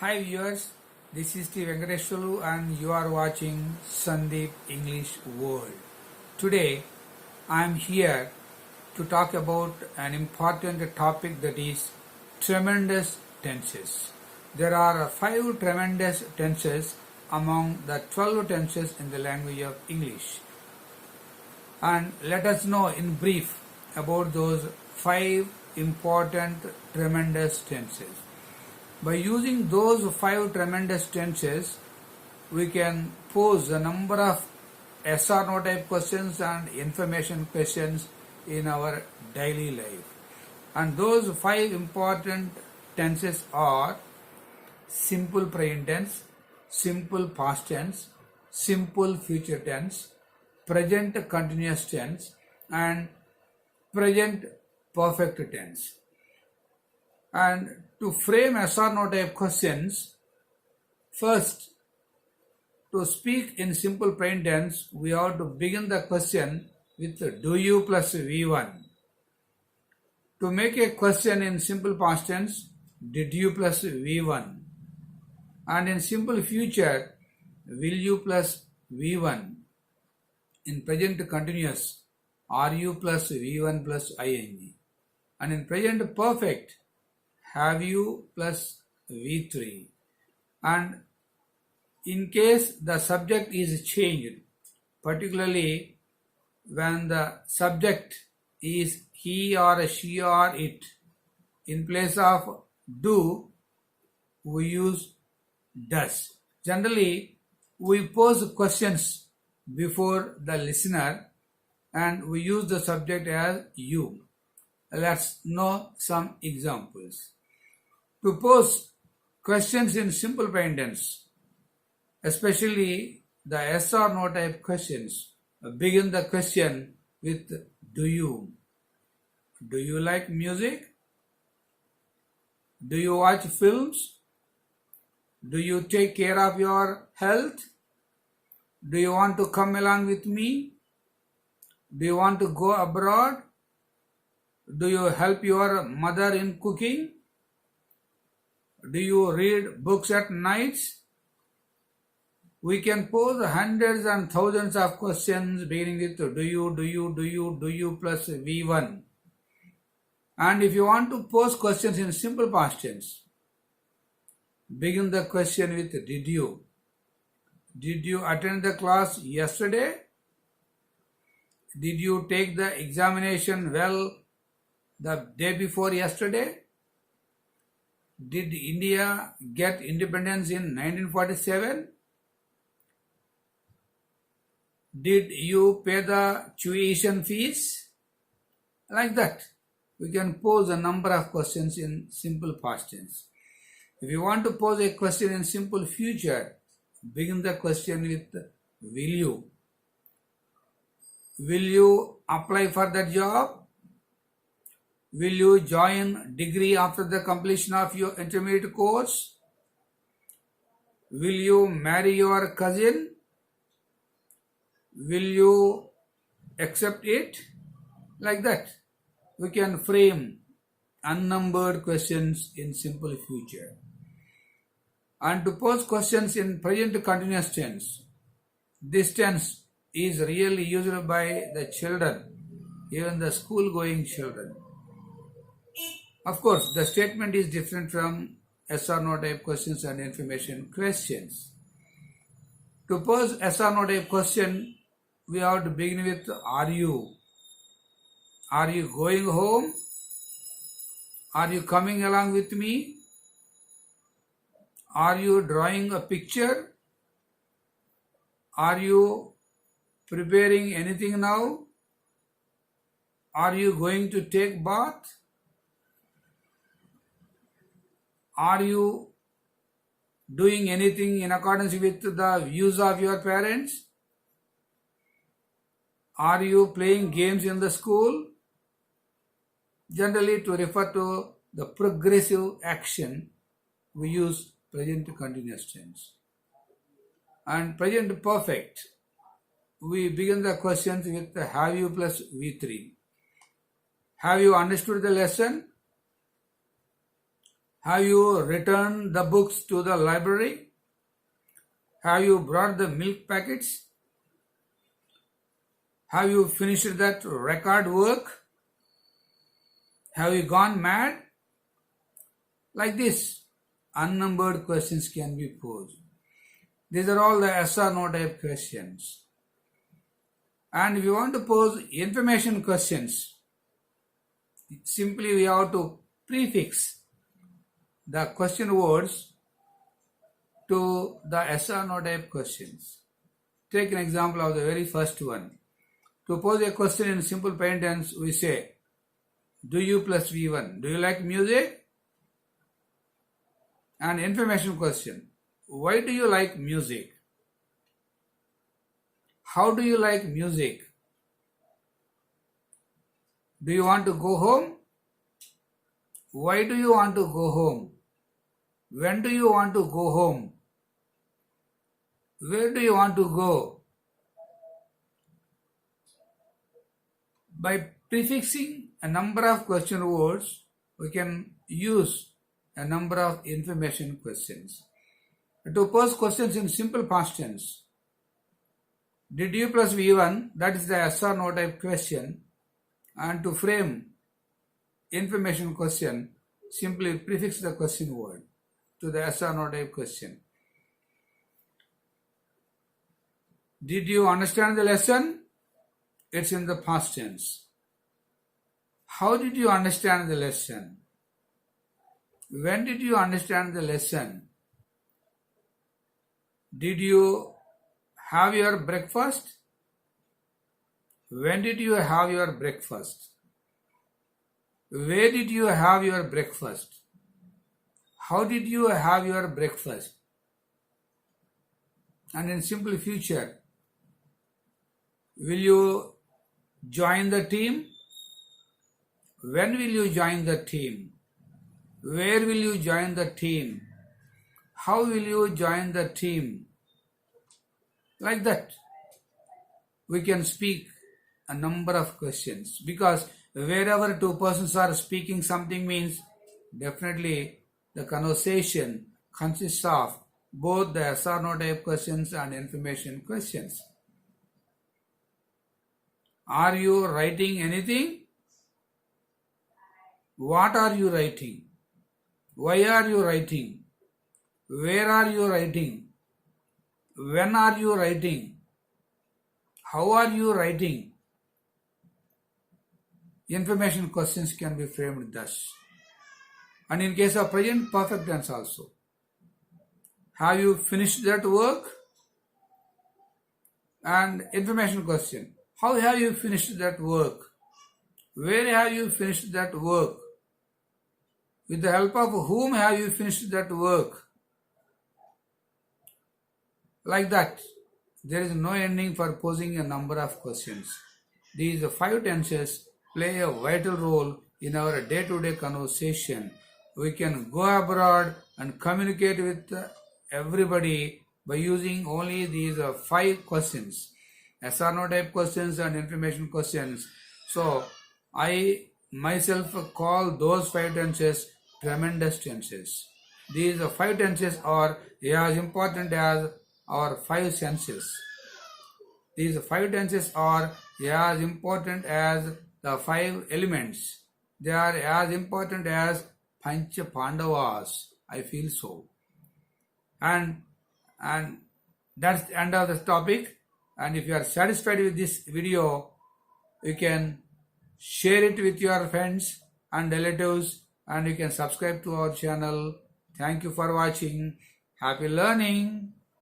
Hi viewers, this is T. Venkateshwaru and you are watching Sandeep English World. Today I am here to talk about an important topic, that is tremendous tenses. There are 5 tremendous tenses among the 12 tenses in the language of English. And let us know in brief about those 5 important tremendous tenses. By using those 5 tremendous tenses, we can pose a number of yes or no type questions and information questions in our daily life. And those 5 important tenses are simple present tense, simple past tense, simple future tense, present continuous tense, and present perfect tense. And to frame yes or no type questions, first, to speak in simple present tense, we have to begin the question with do you plus V1. To make a question in simple past tense, did you plus V1. And in simple future, will you plus V1. In present continuous, are you plus V1 plus ing. And in present perfect, have you plus V3. And in case the subject is changed, particularly when the subject is he or she or it, in place of do, we use does. Generally, we pose questions before the listener and we use the subject as you. Let's know some examples. To pose questions in simple present tense, especially the yes or no type questions, begin the question with do you. Do you like music? Do you watch films? Do you take care of your health? Do you want to come along with me? Do you want to go abroad? Do you help your mother in cooking? Do you read books at nights? We can pose hundreds and thousands of questions beginning with do you plus V1. And if you want to pose questions in simple past tense, begin the question with did you. Did you attend the class yesterday? Did you take the examination well the day before yesterday? Did India get independence in 1947? Did you pay the tuition fees? Like that. We can pose a number of questions in simple past tense. If you want to pose a question in simple future, begin the question with will you. Will you apply for the job? Will you join degree after the completion of your intermediate course? Will you marry your cousin? Will you accept it? Like that. We can frame unnumbered questions in simple future. And to pose questions in present continuous tense, this tense is really used by the children, even the school-going children. Of course, the statement is different from yes or no type questions and information questions. To pose yes or no type question, we have to begin with are you. Are you going home? Are you coming along with me? Are you drawing a picture? Are you preparing anything now? Are you going to take bath? Are you doing anything in accordance with the views of your parents? Are you playing games in the school? Generally, to refer to the progressive action, we use present continuous tense. And present perfect, we begin the questions with have you plus V3. Have you understood the lesson? Have you returned the books to the library? Have you brought the milk packets? Have you finished that record work? Have you gone mad? Like this, unnumbered questions can be posed. These are all the yes or no type questions. And if you want to pose information questions, simply we have to prefix the question words to the yes or no type questions. Take an example of the very first one. To pose a question in simple present tense, we say, do you plus V1, do you like music? An information question, why do you like music? How do you like music? Do you want to go home? Why do you want to go home? When do you want to go home? Where do you want to go? By prefixing a number of question words, we can use a number of information questions. To pose questions in simple past tense, did you plus V1, that is the yes or no type question, and to frame information question, simply prefix the question word to the yes or no type question. Did you understand the lesson? It's in the past tense. How did you understand the lesson? When did you understand the lesson? Did you have your breakfast? When did you have your breakfast? Where did you have your breakfast? How did you have your breakfast? And in simple future, will you join the team? When will you join the team? Where will you join the team? How will you join the team? Like that, we can speak a number of questions, because wherever two persons are speaking something means definitely the conversation consists of both the yes or no type questions and information questions. Are you writing anything? What are you writing? Why are you writing? Where are you writing? When are you writing? How are you writing? Information questions can be framed thus. And in case of present perfect tense also, have you finished that work? And information question, how have you finished that work? Where have you finished that work? With the help of whom have you finished that work? Like that, there is no ending for posing a number of questions. These 5 tenses play a vital role in our day-to-day conversation. We can go abroad and communicate with everybody by using only these 5 questions. Yes or no type questions and information questions. So, I myself call those 5 tenses tremendous tenses. These 5 tenses are as important as our 5 senses. These 5 tenses are as important as the 5 elements. They are as important as Pancha Pandavas. I feel so. And that's the end of the topic. And if you are satisfied with this video, you can share it with your friends and relatives, and you can subscribe to our channel. Thank you for watching. Happy learning.